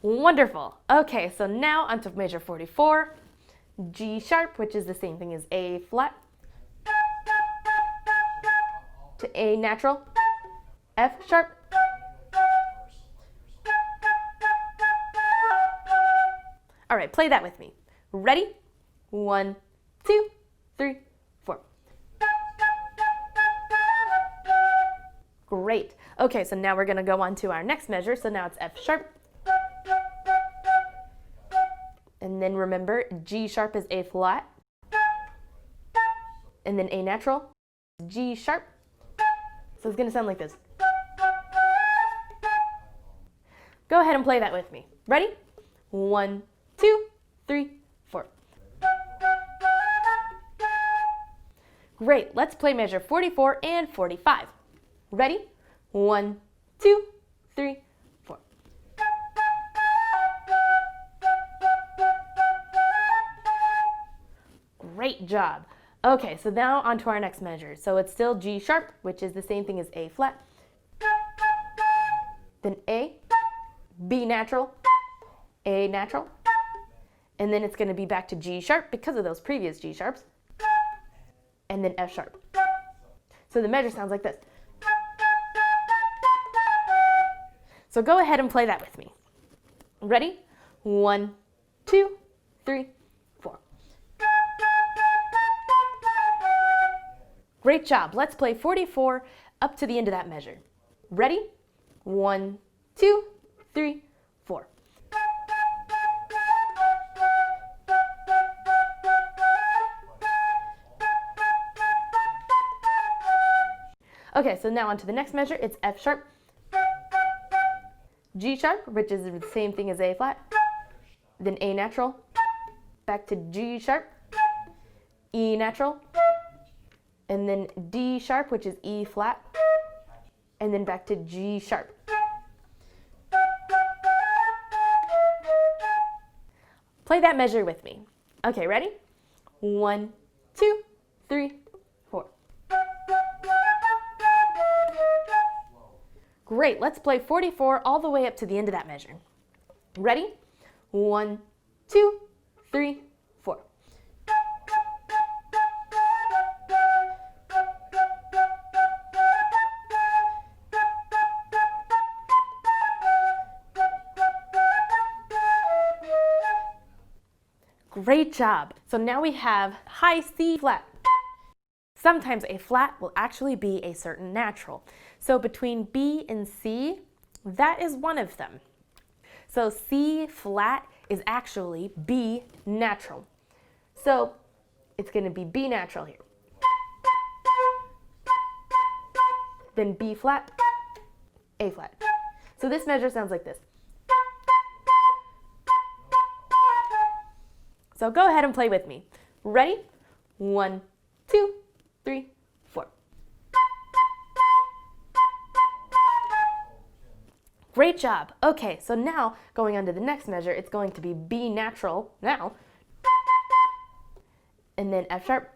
Wonderful. Okay, so now onto measure 44. G sharp, which is the same thing as A flat, to A natural, F sharp, all right, play that with me. Ready? 1, 2, 3, 4. Great. Okay, so now we're going to go on to our next measure. So now it's F sharp. And then remember, G sharp is A flat. And then A natural, G sharp. So it's going to sound like this. Go ahead and play that with me. Ready? 1, 2, 3, 4. Great. Let's play measure 44 and 45. Ready? 1, 2, 3, 4. Great job. Okay, so now on to our next measure. So it's still G sharp, which is the same thing as A flat. Then A, B natural, A natural. And then it's going to be back to G sharp because of those previous G sharps. And then F sharp. So the measure sounds like this. So go ahead and play that with me. Ready? 1, 2, 3, 4. Great job. Let's play 44 up to the end of that measure. Ready? 1, 2, 3, 4. Okay, so now on to the next measure. It's F sharp, G sharp, which is the same thing as A flat, then A natural, back to G sharp, E natural, and then D sharp, which is E flat, and then back to G sharp. Play that measure with me. Okay, ready? 1, 2, 3, 4. Great, let's play 44 all the way up to the end of that measure. Ready? 1, 2, 3, 4. Great job. So now we have high C flat. Sometimes a flat will actually be a certain natural. So between B and C, that is one of them. So C flat is actually B natural. So it's going to be B natural here. Then B flat, A flat. So this measure sounds like this. So go ahead and play with me. Ready? 1, 2, 3, 4. Great job. Okay, so now going on to the next measure, it's going to be B natural now. And then F sharp,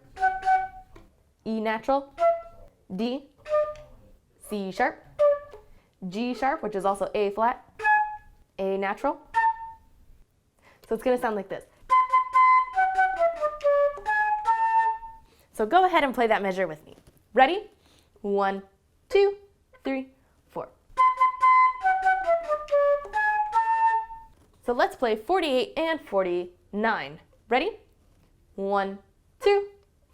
E natural, D, C sharp, G sharp, which is also A flat, A natural. So it's going to sound like this. So go ahead and play that measure with me. Ready? 1, 2, 3, 4. So let's play 48 and 49. Ready? 1, 2,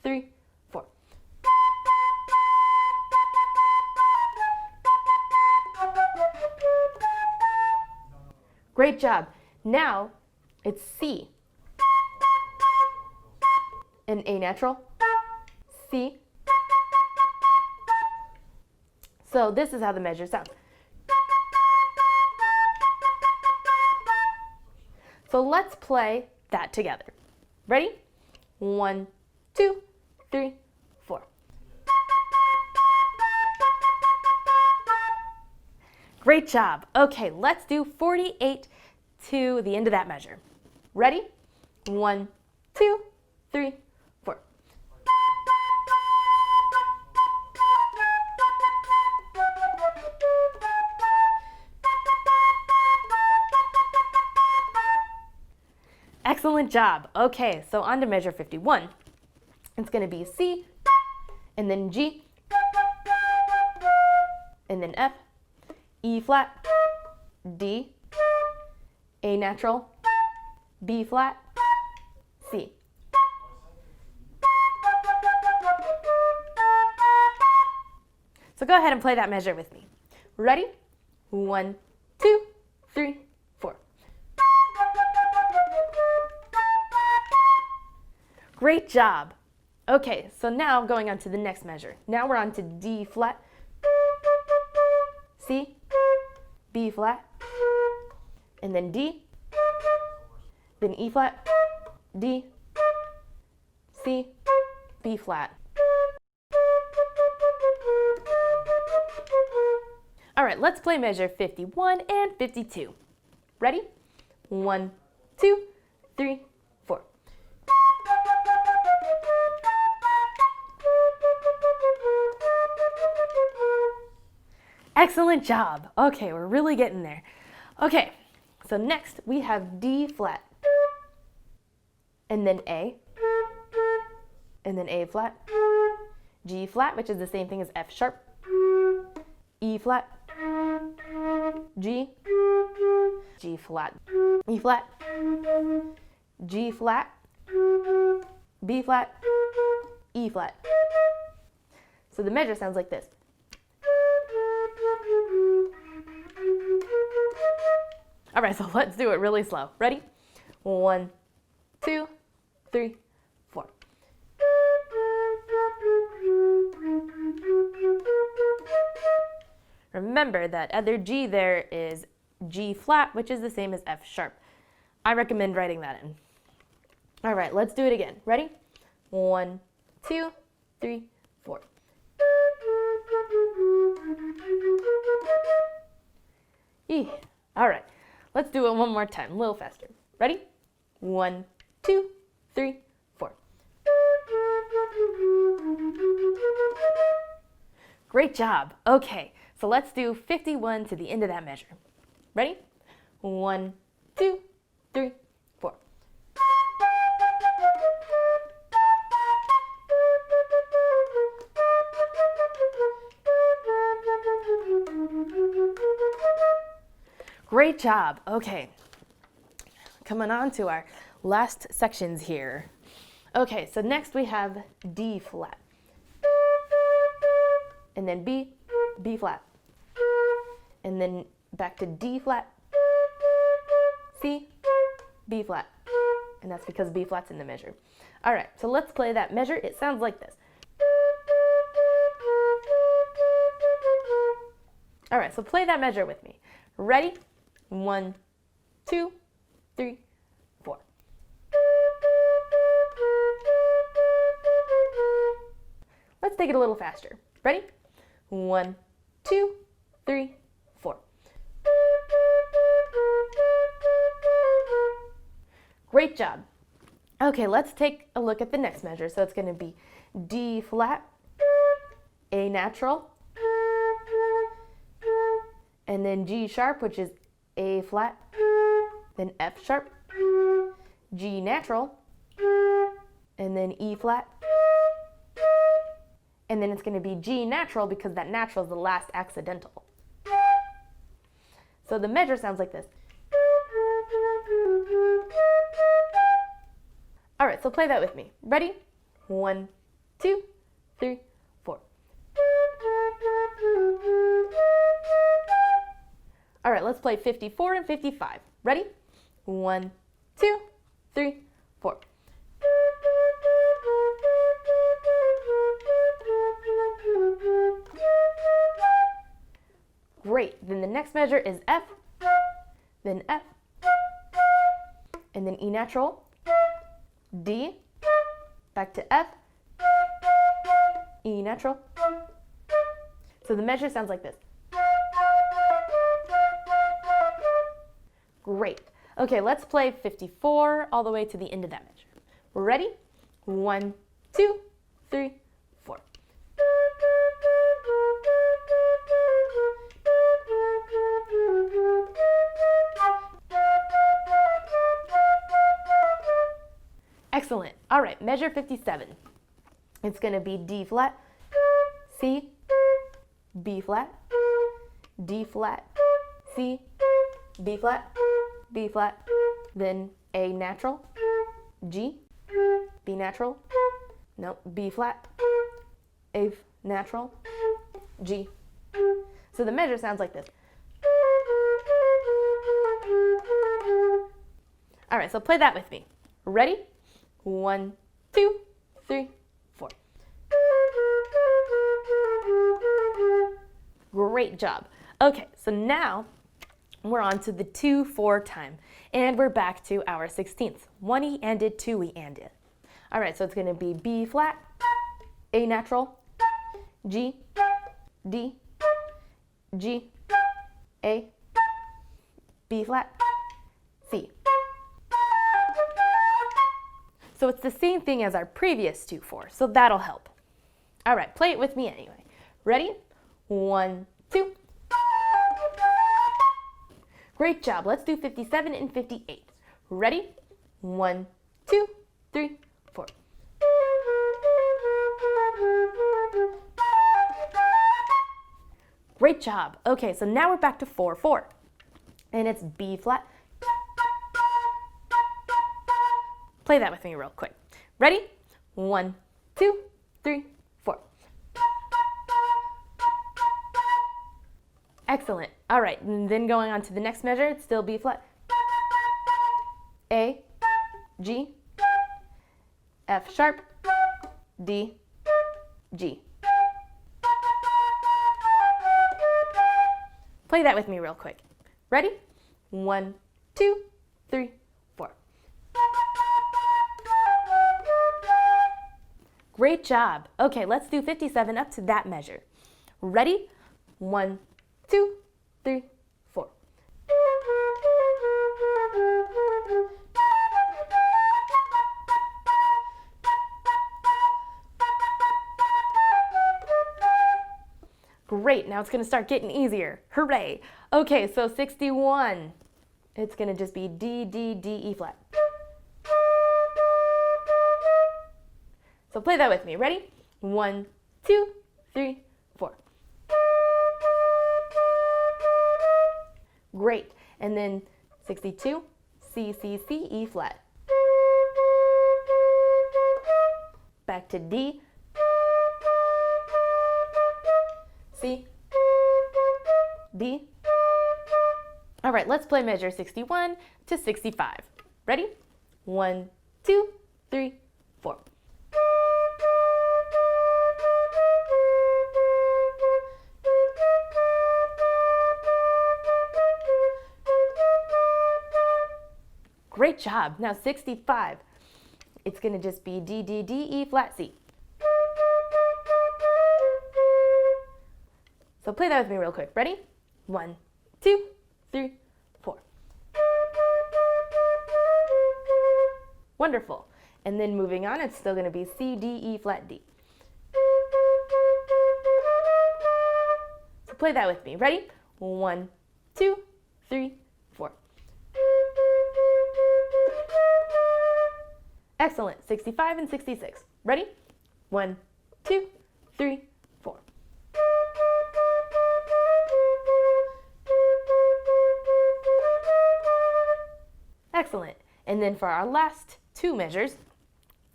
3, 4. Great job. Now it's C. An A natural. C. So this is how the measure sounds. So let's play that together. Ready? 1, 2, 3, 4. Great job. Okay, let's do 48 to the end of that measure. Ready? 1, 2, 3, 4. Excellent job. Okay, so on to measure 51. It's going to be C, and then G, and then F, E flat, D, A natural, B flat, C. So go ahead and play that measure with me. Ready? 1, 2, 3, 4. Great job. Okay, so now going on to the next measure. Now we're on to D flat, C, B flat, and then D, then E flat, D, C, B flat. All right, let's play measure 51 and 52. Ready? 1, 2, 3, 4. Excellent job. Okay, we're really getting there. Okay, so next we have D flat, and then A, and then A flat, G flat, which is the same thing as F sharp, E flat, G, G flat, E flat, G flat, B flat, E flat. So the measure sounds like this. All right, so let's do it really slow. Ready? 1, 2, 3, 4. Remember that other G there is G flat, which is the same as F sharp. I recommend writing that in. All right, let's do it again. Ready? 1, 2, 3, 4. All right, let's do it one more time, a little faster. Ready? 1, 2, 3, 4. Great job. Okay, so let's do 51 to the end of that measure. Ready? 1, 2, 3, 4. Great job. Okay, coming on to our last sections here. Okay, so next we have D flat, and then B, B flat, and then back to D flat, C, B flat, and that's because B flat's in the measure. All right, so let's play that measure. It sounds like this. All right, so play that measure with me. Ready? 1, 2, 3, 4. Let's take it a little faster. Ready? 1, 2, 3, 4. Great job. Okay, let's take a look at the next measure. So it's going to be D flat, A natural, and then G sharp, which is A flat, then F sharp, G natural, and then E flat, and then it's going to be G natural because that natural is the last accidental. So the measure sounds like this. All right, so play that with me. Ready? 1, 2, 3, 4. All right, let's play 54 and 55. Ready? 1, 2, 3, 4. Great. Then the next measure is F, then F, and then E natural, D, back to F, E natural. So the measure sounds like this. Great. Okay, let's play 54 all the way to the end of that measure. We're ready? 1, 2, 3, 4. Excellent. All right, measure 57. It's going to be D flat, C, B flat, D flat, C, B flat, B flat, then A natural, G, B natural, no, B flat, A natural, G. So the measure sounds like this. All right, so play that with me. Ready? 1, 2, 3, 4. Great job. Okay, so now we're on to the 2/4 time, and we're back to our 16ths. 1E ended, 2E ended. All right, so it's going to be B flat, A natural, G, D, G, A, B flat, C. So it's the same thing as our previous 2/4, so that'll help. All right, play it with me anyway. Ready? 1, 2. Great job. Let's do 57 and 58. Ready? 1, 2, 3, 4. Great job. Okay, so now we're back to 4/4. And it's B flat. Play that with me real quick. Ready? 1, 2, 3, 4. Excellent. All right, and then going on to the next measure, it's still B flat. A, G, F sharp, D, G. Play that with me real quick. Ready? 1, 2, 3, 4. Great job. Okay, let's do 57 up to that measure. Ready? 1, 2, 3, 4. Great, now it's going to start getting easier. Hooray. Okay, so 61. It's going to just be D, D, D, E flat. So play that with me. Ready? 1, 2, 3, 4. Great. And then 62, C, C, C, E flat. Back to D, C, D. All right, let's play measure 61 to 65. Ready? 1, 2, 3, 4. Great job. Now 65. It's going to just be D, D, D, E flat, C. So play that with me real quick. Ready? 1, 2, 3, 4. Wonderful. And then moving on, it's still going to be C, D, E flat, D. So play that with me. Ready? 1, 2, 3, 4. Excellent. 65 and 66. Ready? 1, 2, 3, 4. Excellent. And then for our last two measures,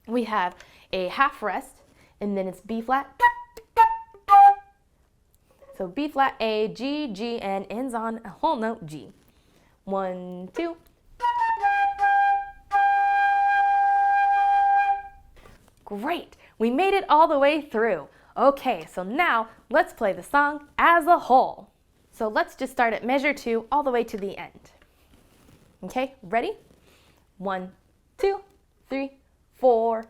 we have a half rest, and then it's B flat. So B flat, A, G, G, and ends on a whole note G. 1, 2. Great, we made it all the way through. Okay, so now let's play the song as a whole. So let's just start at measure 2 all the way to the end. Okay, ready? 1, 2, 3, 4.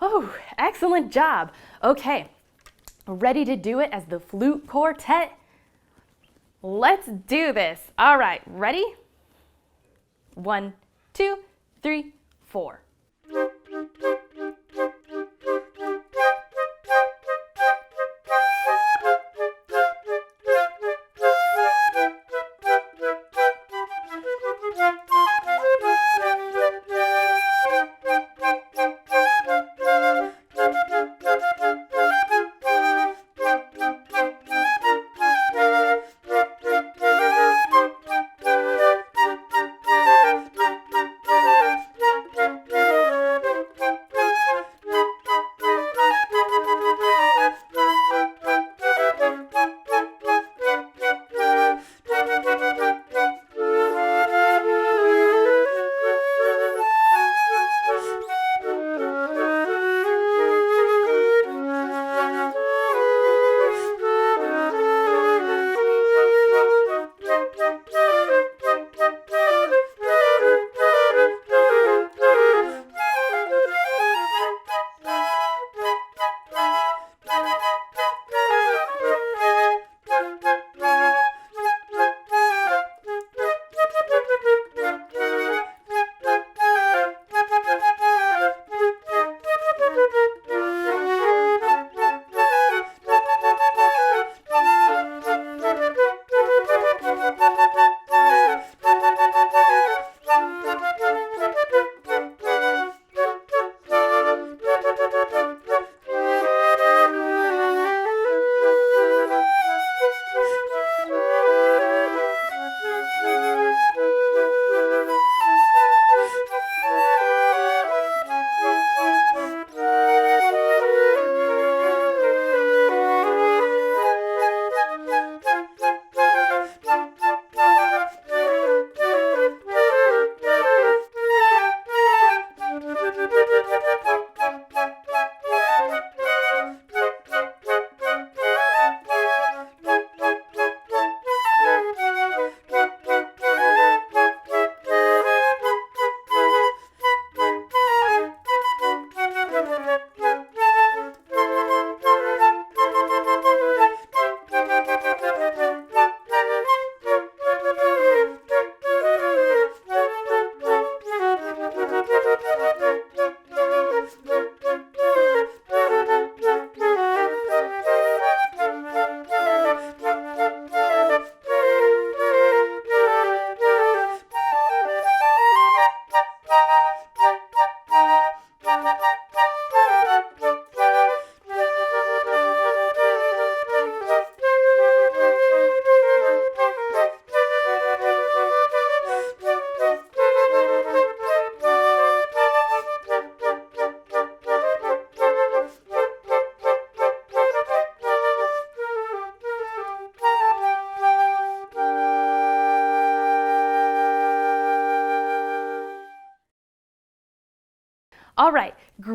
Oh, excellent job. Okay, ready to do it as the Flute Quartet? Let's do this. All right, ready? 1, 2, 3, 4.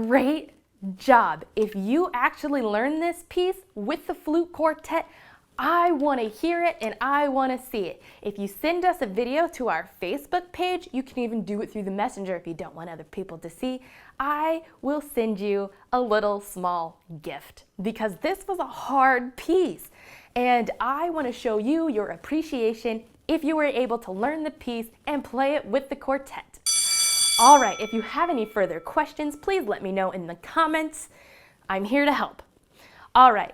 Great job. If you actually learn this piece with the Flute Quartet, I want to hear it and I want to see it. If you send us a video to our Facebook page, you can even do it through the messenger if you don't want other people to see, I will send you a little small gift because this was a hard piece and I want to show you your appreciation if you were able to learn the piece and play it with the quartet. All right, if you have any further questions, please let me know in the comments. I'm here to help. All right,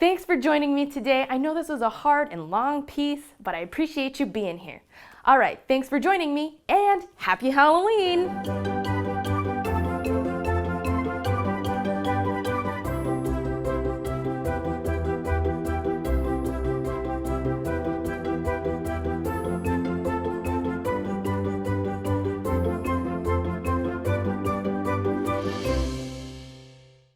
thanks for joining me today. I know this was a hard and long piece, but I appreciate you being here. All right, thanks for joining me and happy Halloween!